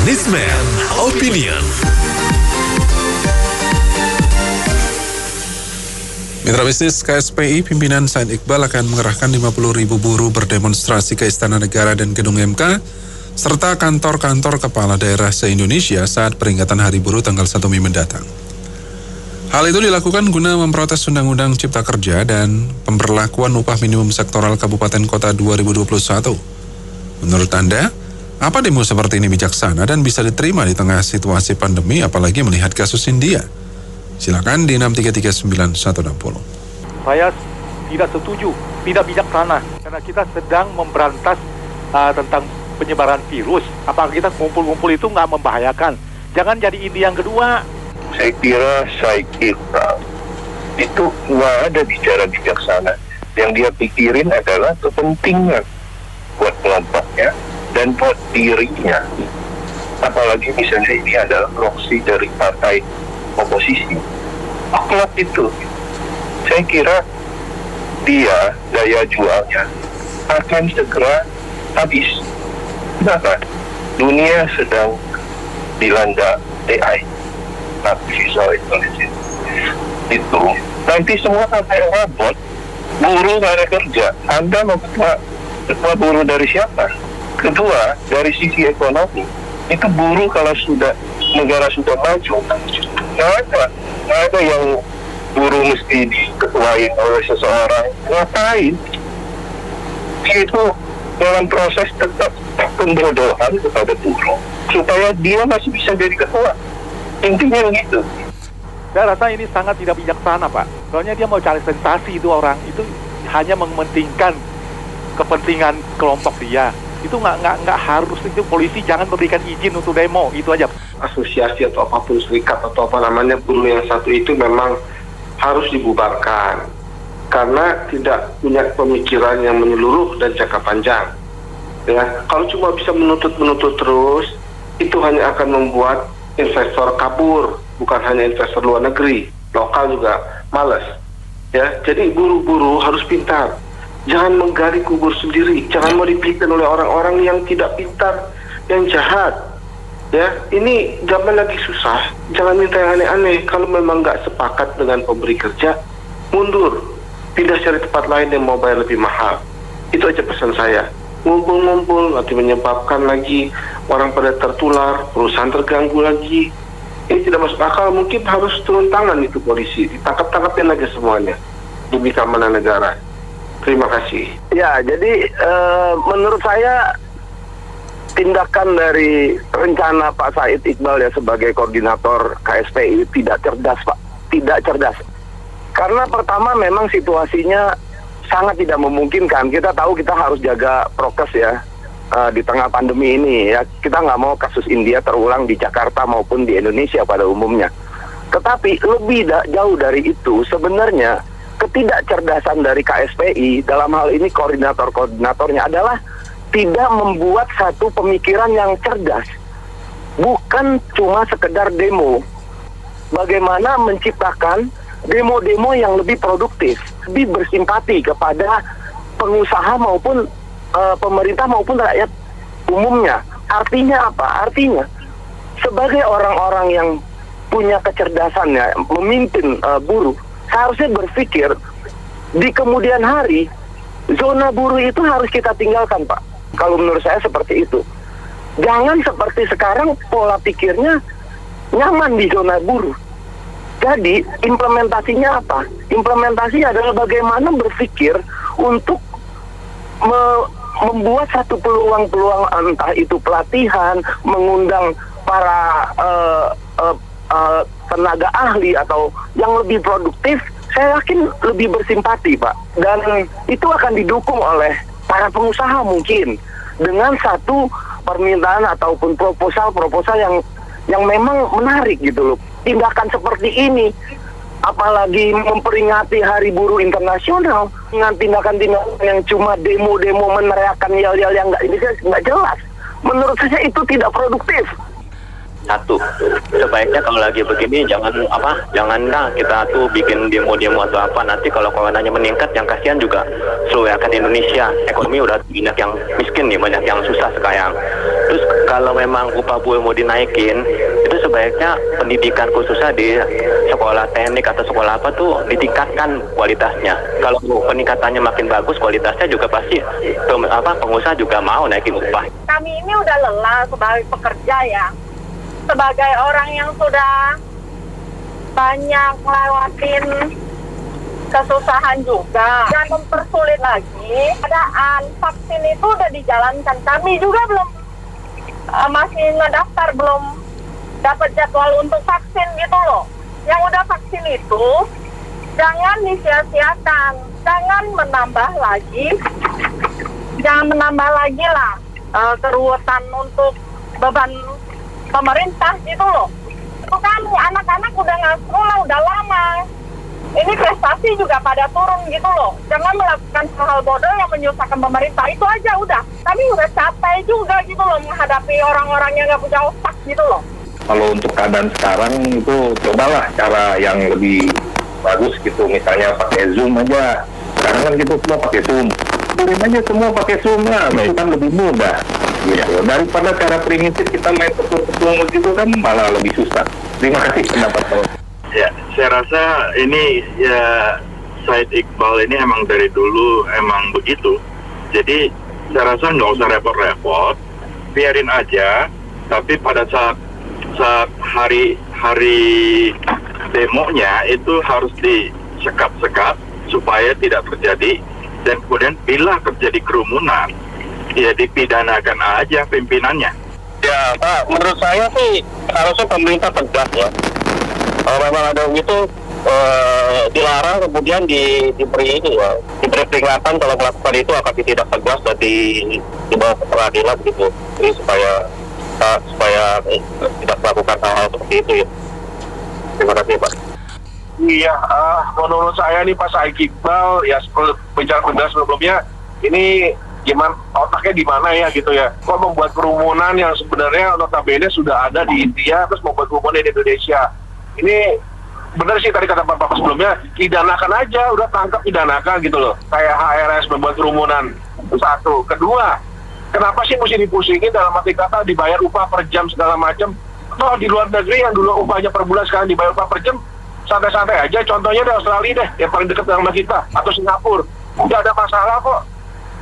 Nisman Opinion. Mitra bisnis KSPI, pimpinan Said Iqbal akan mengerahkan 50.000 buruh berdemonstrasi ke Istana Negara dan Gedung MK, serta kantor-kantor kepala daerah se-Indonesia saat peringatan Hari Buruh tanggal 1 Mei mendatang. Hal itu dilakukan guna memprotes Undang-Undang Cipta Kerja dan pemberlakuan upah minimum sektoral Kabupaten Kota 2021. Menurut Anda, apa demo seperti ini bijaksana dan bisa diterima di tengah situasi pandemi, apalagi melihat kasus India? Silakan di 6339160. Saya tidak setuju, tidak bijaksana, karena kita sedang memberantas tentang penyebaran virus. Apakah kita ngumpul-ngumpul itu nggak membahayakan? Jangan jadi ini yang kedua. Saya kira Said Iqbal itu nggak ada bicara bijaksana. Yang dia pikirin adalah kepentingan buat kelompoknya dan buat dirinya. Apalagi misalnya ini adalah proksi dari partai oposisi. Akhlak itu, saya kira dia daya jualnya akan segera habis. Kenapa? Dunia sedang dilanda AI, artificial intelligence. Itu nanti semua pakai robot, buruh nggak ada kerja. Anda mau ketua buruh dari siapa? Kedua, dari sisi ekonomi, itu buruh kalau sudah negara sudah maju, nggak ada yang buruh mesti diketuain oleh seseorang. Ngapain? Dia itu dalam proses tetap pembodohan kepada buruh supaya dia masih bisa jadi ketua. Intinya gitu. Saya rasa ini sangat tidak bijaksana, Pak. Soalnya dia mau cari sensasi, itu orang itu hanya mementingkan kepentingan kelompok dia. Itu nggak harus, itu polisi jangan memberikan izin untuk demo, itu aja. Asosiasi atau apapun, serikat atau apa namanya, buruh yang satu itu memang harus dibubarkan karena tidak punya pemikiran yang menyeluruh dan jangka panjang. Ya, kalau cuma bisa menuntut terus, itu hanya akan membuat investor kabur, bukan hanya investor luar negeri, lokal juga malas. Ya, jadi buruh-buruh harus pintar. Jangan menggali kubur sendiri, jangan mau dipikirkan oleh orang-orang yang tidak pintar, yang jahat. Ya, ini zaman lagi susah, jangan minta yang aneh-aneh. Kalau memang nggak sepakat dengan pemberi kerja, mundur, pindah cari tempat lain yang mau bayar lebih mahal. Itu aja pesan saya. Ngumpul-ngumpul nanti menyebabkan lagi orang pada tertular, perusahaan terganggu lagi. Ini tidak masuk akal, mungkin harus turun tangan itu polisi, ditangkap-tangkapin lagi semuanya demi keamanan negara. Terima kasih. Ya, jadi menurut saya tindakan dari rencana Pak Said Iqbal ya sebagai koordinator KSPI tidak cerdas, Pak. Tidak cerdas. Karena pertama memang situasinya sangat tidak memungkinkan. Kita tahu kita harus jaga prokes ya di tengah pandemi ini ya. Kita nggak mau kasus India terulang di Jakarta maupun di Indonesia pada umumnya. Tetapi lebih jauh dari itu sebenarnya ketidakcerdasan dari KSPI dalam hal ini koordinatornya adalah tidak membuat satu pemikiran yang cerdas. Bukan cuma sekedar demo. Bagaimana menciptakan demo-demo yang lebih produktif, lebih bersimpati kepada pengusaha maupun pemerintah maupun rakyat umumnya. Artinya apa? Artinya sebagai orang-orang yang punya kecerdasan ya, memimpin buruh, seharusnya berpikir di kemudian hari zona buruh itu harus kita tinggalkan, Pak. Kalau menurut saya seperti itu. Jangan seperti sekarang pola pikirnya nyaman di zona buruh. Jadi implementasinya apa? Implementasinya adalah bagaimana berpikir untuk membuat satu peluang-peluang, entah itu pelatihan, mengundang para tenaga ahli atau yang lebih produktif. Saya yakin lebih bersimpati, Pak. Dan itu akan didukung oleh para pengusaha mungkin dengan satu permintaan ataupun proposal yang memang menarik gitu loh. Tindakan seperti ini, apalagi memperingati Hari Buruh Internasional dengan tindakan-tindakan yang cuma demo-demo meneriakan yel-yel yang nggak jelas. Menurut saya itu tidak produktif. Satu, sebaiknya kalau lagi begini janganlah kita tuh bikin demo-demo atau apa, nanti kalau coronanya meningkat yang kasihan juga seluruh rakyat Indonesia. Ekonomi udah banyak yang miskin nih, banyak yang susah sekarang. Terus kalau memang upah buruh mau dinaikin, itu sebaiknya pendidikan khususnya di sekolah teknik atau sekolah apa tuh ditingkatkan kualitasnya. Kalau peningkatannya makin bagus, kualitasnya juga pasti pengusaha juga mau naikin upah. Kami ini udah lelah sebagai pekerja ya, sebagai orang yang sudah banyak ngelewatin kesusahan juga, dan mempersulit lagi keadaan. Vaksin itu udah dijalankan, kami juga belum masih ngedaftar, belum dapat jadwal untuk vaksin gitu loh. Yang udah vaksin itu jangan disia-siakan, jangan menambah lagi lah keruwetan untuk beban pemerintah gitu loh. Itu kan anak-anak udah nggak sekolah udah lama. Ini prestasi juga pada turun gitu loh. Jangan melakukan hal bodoh yang menyusahkan pemerintah. Itu aja udah. Kami udah capek juga gitu loh menghadapi orang-orang yang nggak punya otak gitu loh. Kalau untuk keadaan sekarang itu cobalah cara yang lebih bagus gitu. Misalnya pakai Zoom aja. Sekarang kan gitu semua pakai Zoom. Kirim aja semua pakai Zoom lah. Itu kan lebih mudah. Gitu. Daripada cara primitif kita main tepung-tepung gitu kan malah lebih susah. Terima kasih pendapat saya. Ya, saya rasa ini ya Said Iqbal ini emang dari dulu emang begitu. Jadi saya rasa nggak usah repot-repot, biarin aja. Tapi pada saat hari demonya itu harus disekat-sekat supaya tidak terjadi. Dan kemudian bila terjadi kerumunan, ya dipidanakan aja pimpinannya. Ya Pak, menurut saya sih harusnya pemerintah tegas ya. Kalau memang ada gitu dilarang, kemudian diberi peringatan kalau melakukan itu akan tidak tegas dan dibawa ke pengadilan gitu. Jadi supaya tidak melakukan hal-hal seperti itu ya. Terima kasih Pak. Iya, menurut saya nih Pak Said Iqbal ya bicara sebelumnya ini gimana otaknya di mana ya gitu ya. Kok membuat kerumunan yang sebenarnya notabene sudah ada di India terus membuat kerumunan di Indonesia. Ini benar sih tadi kata Bapak sebelumnya, pidanakan aja, udah tangkap pidanakan gitu loh. Kayak HRS membuat kerumunan. Itu satu. Kedua, kenapa sih mesti dipusingin dalam arti kata dibayar upah per jam segala macam? Toh di luar negeri yang dulu upahnya per bulan sekarang dibayar upah per jam, santai-santai aja. Contohnya di Australia deh, yang paling dekat sama kita, atau Singapura. Nggak ada masalah kok.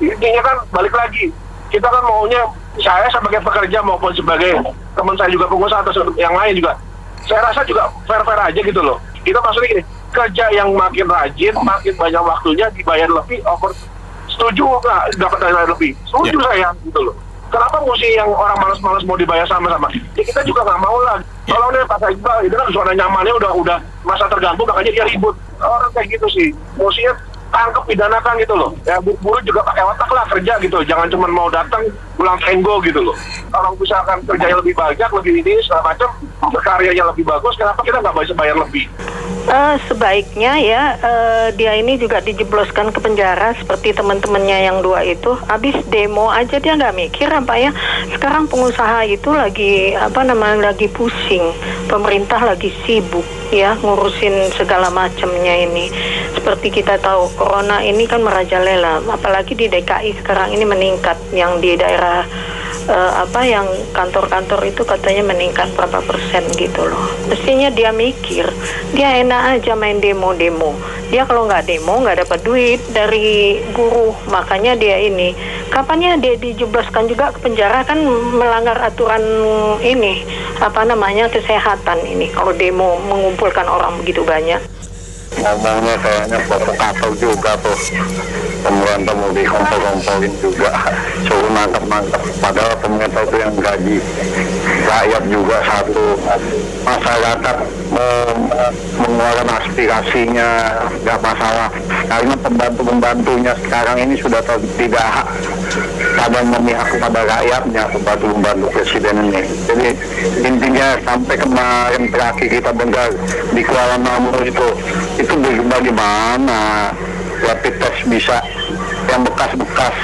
Intinya kan balik lagi, kita kan maunya, saya sebagai pekerja maupun sebagai teman saya juga pengusaha atau yang lain juga, saya rasa juga fair-fair aja gitu loh. Kita maksudnya gini, kerja yang makin rajin, makin banyak waktunya dibayar lebih, setuju nggak dapat dibayar lebih? Setuju saya gitu loh. Kenapa mesti yang orang malas-malas mau dibayar sama-sama? Ya kita juga nggak mau lah. Kalau nih Pak Iqbal, itu kan zona nyamannya udah masa terganggu, makanya dia ribut. Orang kayak gitu sih, mestinya tangkap pidanakan gitu loh. Ya buruh juga pakai otak lah kerja gitu. Jangan cuma mau datang pulang tenggo gitu loh. Orang misalkan kerjanya lebih banyak, lebih ini segala macam, berkaryanya lebih bagus, kenapa kita nggak bisa bayar lebih? Sebaiknya ya dia ini juga dijebloskan ke penjara seperti teman-temannya yang dua itu. Habis demo aja dia nggak mikir apa ya. Sekarang pengusaha itu lagi lagi pusing. Pemerintah lagi sibuk ya ngurusin segala macamnya ini. Seperti kita tahu corona ini kan merajalela, apalagi di DKI sekarang ini meningkat, yang di daerah yang kantor-kantor itu katanya meningkat berapa persen gitu loh. Mestinya dia mikir, dia enak aja main demo-demo. Dia kalau nggak demo nggak dapat duit dari buruh, makanya dia ini kapannya dia dijebloskan juga ke penjara kan melanggar aturan ini kesehatan ini kalau demo mengumpulkan orang begitu banyak. Ngomongnya kayaknya provokator juga tuh, temu dikompol-kompolin juga, suruh nangkep-nangkep, padahal pemerintah itu yang gaji rakyat juga satu. Masyarakat mengeluarkan aspirasinya nggak masalah, karena pembantu-pembantunya sekarang ini sudah tidak pada memihak kepada rakyatnya, pembantu presiden ini. Jadi intinya sampai kemarin terakhir kita dengar di Kuala Namu itu bagaimana rapid test bisa yang bekas-bekas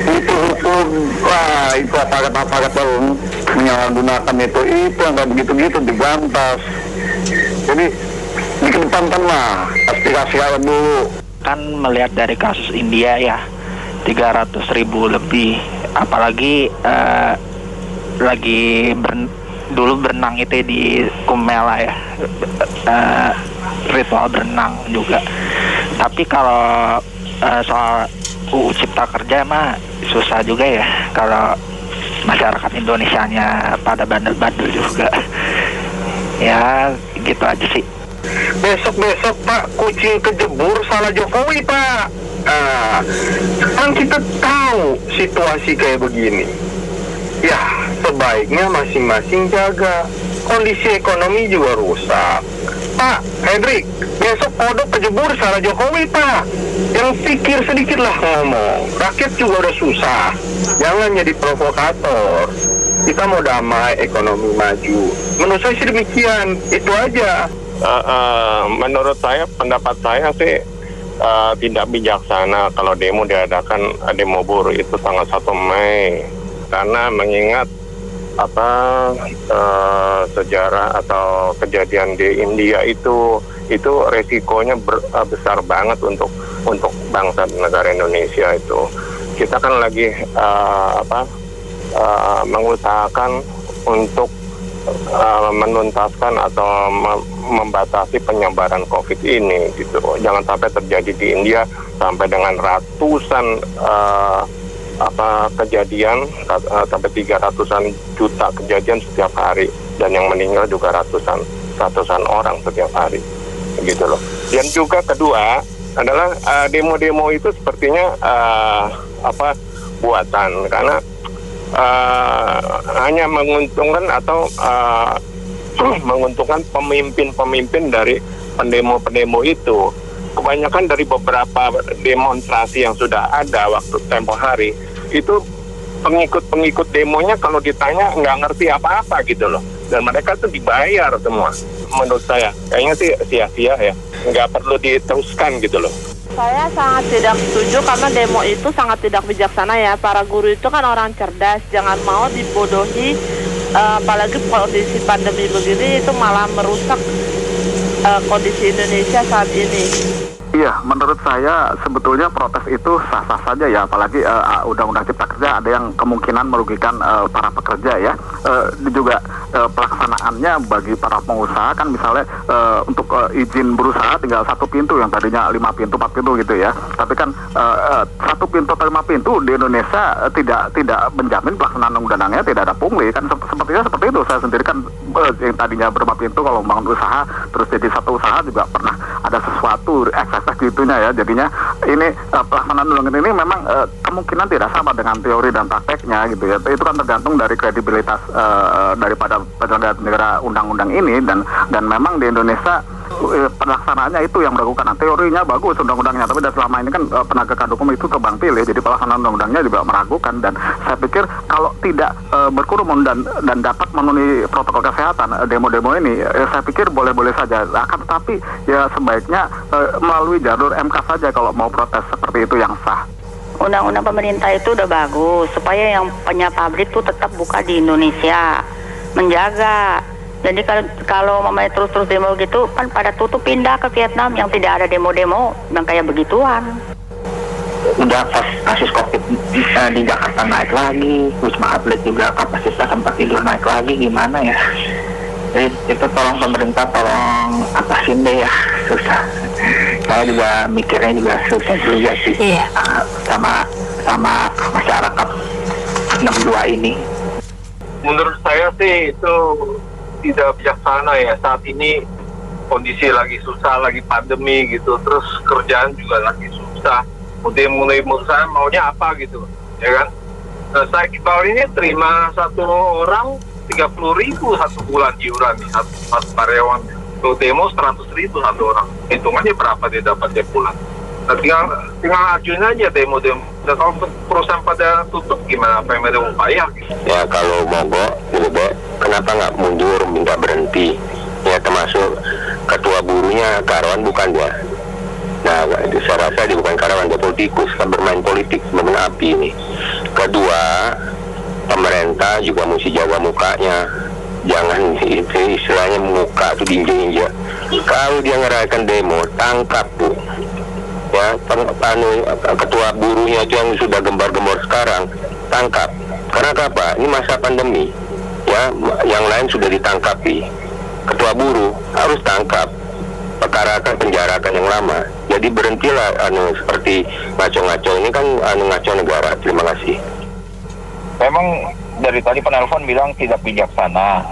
itu hukum, wah itu aparat-aparat baru menyalahgunakan itu yang nggak begitu-gitu dibantas. Jadi dikedepankanlah aspirasi rakyat dulu. Kan melihat dari kasus India ya 300.000 lebih, apalagi lagi dulu berenang itu di Kumela ya, ritual berenang juga. Tapi kalau soal UU Cipta Kerja mah susah juga ya kalau masyarakat Indonesianya pada bandel-bandel juga. Ya gitu aja sih. Besok-besok Pak, kucing kejebur salah Jokowi Pak. Kan kita tahu situasi kayak begini. Ya, sebaiknya masing-masing jaga. Kondisi ekonomi juga rusak. Pak, Hendrik, besok kodok kejebur salah Jokowi, Pak. Yang pikir sedikitlah ngomong. Rakyat juga udah susah. Jangan jadi provokator. Kita mau damai, ekonomi maju. Menurut saya sih demikian. Itu aja. Menurut saya, pendapat saya sih tidak bijaksana kalau demo diadakan, demo buruh itu tanggal 1 Mei. Karena mengingat sejarah atau kejadian di India itu resikonya besar banget untuk bangsa dan negara Indonesia itu. Kita kan lagi mengusahakan untuk menuntaskan atau membatasi penyebaran COVID ini gitu. Jangan sampai terjadi di India sampai dengan ratusan kejadian sampai 300-an juta kejadian setiap hari, dan yang meninggal juga ratusan orang setiap hari gitu loh. Dan juga kedua adalah demo-demo itu sepertinya buatan, karena hanya menguntungkan atau menguntungkan pemimpin dari pendemo-pendemo itu. Kebanyakan dari beberapa demonstrasi yang sudah ada waktu tempo hari itu pengikut demonya kalau ditanya nggak ngerti apa-apa gitu loh, dan mereka tuh dibayar semua. Menurut saya kayaknya sih sia-sia ya, nggak perlu diteruskan gitu loh. Saya sangat tidak setuju karena demo itu sangat tidak bijaksana ya. Para guru itu kan orang cerdas, jangan mau dibodohi. Apalagi kondisi pandemi begini itu malah merusak kondisi Indonesia saat ini. Iya, menurut saya sebetulnya protes itu sah-sah saja ya, apalagi Undang-Undang Cipta Kerja ada yang kemungkinan merugikan para pekerja ya. Juga pelaksanaannya bagi para pengusaha kan misalnya untuk izin berusaha tinggal 1 pintu yang tadinya 5 pintu, 4 pintu gitu ya. Tapi kan 1 pintu atau 5 pintu di Indonesia tidak menjamin pelaksanaan undang-undangnya tidak ada pungli kan, sepertinya seperti itu. Saya sendiri kan yang tadinya ber5 pintu kalau membangun usaha terus jadi satu usaha juga pernah ada sesuatu ekses gitunya ya. Jadinya ini pelaksanaan undang-undang ini memang kemungkinan tidak sama dengan teori dan prakteknya gitu ya. Itu kan tergantung dari kredibilitas daripada penyelenggara negara undang-undang ini, dan memang di Indonesia pelaksanaannya itu yang meragukan. Nah, teorinya bagus undang-undangnya, tapi selama ini kan penegakan hukum itu tebang pilih, jadi pelaksanaan undang-undangnya juga meragukan. Dan saya pikir kalau tidak berkerumun dan dapat memenuhi protokol kesehatan demo-demo ini, saya pikir boleh-boleh saja. Akan tetapi ya sebaiknya melalui jalur MK saja kalau mau protes seperti itu yang sah. Undang-undang pemerintah itu udah bagus supaya yang punya pabrik tuh tetap buka di Indonesia, menjaga. Jadi kalau mamanya terus-terus demo gitu kan pada tutup pindah ke Vietnam yang tidak ada demo-demo yang kayak begituan. Udah kasus COVID di Jakarta naik lagi, Wisma Atlet juga kapasitas tempat tidur naik lagi, gimana ya? Jadi itu tolong pemerintah tolong atasin deh ya, susah. Saya juga mikirnya juga susah juga sih. Iya. Sama masyarakat 62 ini. Menurut saya sih itu tidak bijaksana ya. Saat ini kondisi lagi susah, lagi pandemi gitu, terus kerjaan juga lagi susah. Mulai usaha maunya apa gitu, ya kan? Saya Iqbal ini terima satu orang 30.000 satu bulan iuran nih, satu karyawan. Kalau demo 100.000 satu orang, hitungannya berapa dia dapat tiap bulan? Nah, tinggal ajuin aja demo. Dan kalau perusahaan pada tutup gimana? Apa yang mereka mau bayar? Gitu? Ya kalau mogok, kenapa nggak mundur, minta berhenti? Ya termasuk ketua burunya karyawan bukan dia. Nah, saya rasa dia bukan karyawan, dia politikus, kan bermain politik, bermain api ini. Kedua, pemerintah juga mesti jaga mukanya. Jangan istilahnya muka itu diinjak-injak. Kalau dia ngerayakan demo, tangkap Bu. Ya, ketua buruhnya itu yang sudah gembar-gembor sekarang, tangkap. Karena apa? Ini masa pandemi. ya, yang lain sudah ditangkapi. Ketua buruh harus tangkap, perkarakan, penjarakan yang lama. Jadi berhentilah seperti ngaco-ngaco ini kan ngaco negara. Terima kasih. Memang dari tadi penelpon bilang tidak bijaksana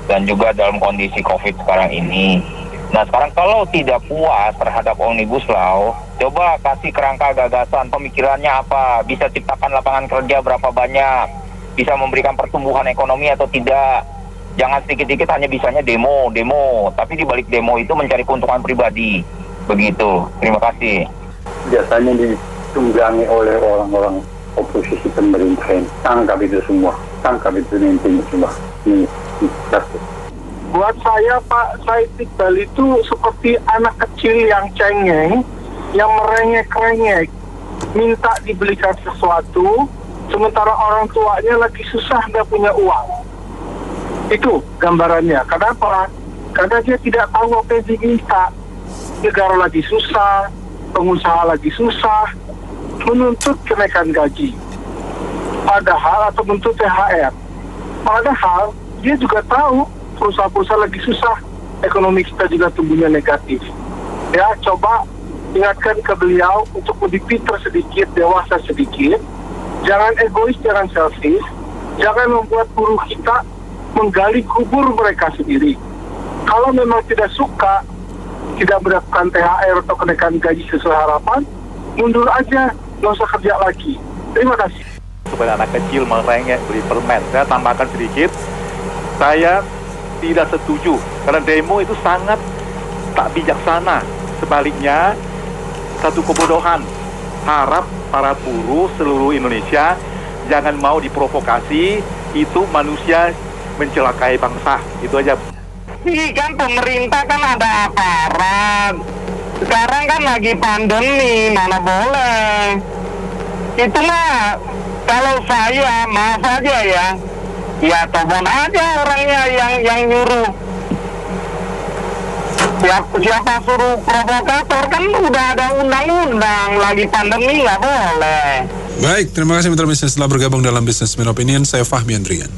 dan juga dalam kondisi COVID sekarang ini. Nah sekarang kalau tidak puas terhadap Omnibus Law, coba kasih kerangka gagasan, pemikirannya apa, bisa ciptakan lapangan kerja berapa banyak, bisa memberikan pertumbuhan ekonomi atau tidak. Jangan sedikit-sedikit hanya bisanya demo, tapi di balik demo itu mencari keuntungan pribadi. Begitu, terima kasih. Biasanya ditunggangi oleh orang-orang oposisi pemerintah, tangkap itu semua, tangkap itu nanti semua. Buat saya Pak Said Iqbal itu seperti anak kecil yang cengeng, yang merengek-rengek, minta dibelikan sesuatu, sementara orang tuanya lagi susah nggak punya uang. Itu gambarannya. Kenapa? Karena dia tidak tahu apa yang diminta. Negara lagi susah, pengusaha lagi susah, menuntut kenaikan gaji. Padahal, atau menuntut THR. Padahal, dia juga tahu perusahaan-perusahaan lagi susah, ekonomi kita juga tumbuhnya negatif. Ya, coba ingatkan ke beliau untuk lebih pintar sedikit, dewasa sedikit. Jangan egois, jangan selfish. Jangan membuat buruh kita menggali kubur mereka sendiri. Kalau memang tidak suka, tidak mendapatkan THR atau kenaikan gaji sesuai harapan, mundur aja, nggak usah kerja lagi. Terima kasih. Supaya anak kecil merengek beli permen, saya tambahkan sedikit, saya tidak setuju karena demo itu sangat tak bijaksana. Sebaliknya, satu kebodohan. Harap para buruh seluruh Indonesia jangan mau diprovokasi, itu manusia mencelakai bangsa. Itu aja. Ini kan pemerintah kan ada aparat. Sekarang kan lagi pandemi, mana boleh. Itu mah kalau saya maaf aja ya telepon aja orangnya yang nyuruh. Siapa suruh provokator, kan udah ada undang-undang, lagi pandemi nggak boleh. Baik, terima kasih Mitra Bisnis telah bergabung dalam Businessman Opinion. Saya Fahmi Andrian.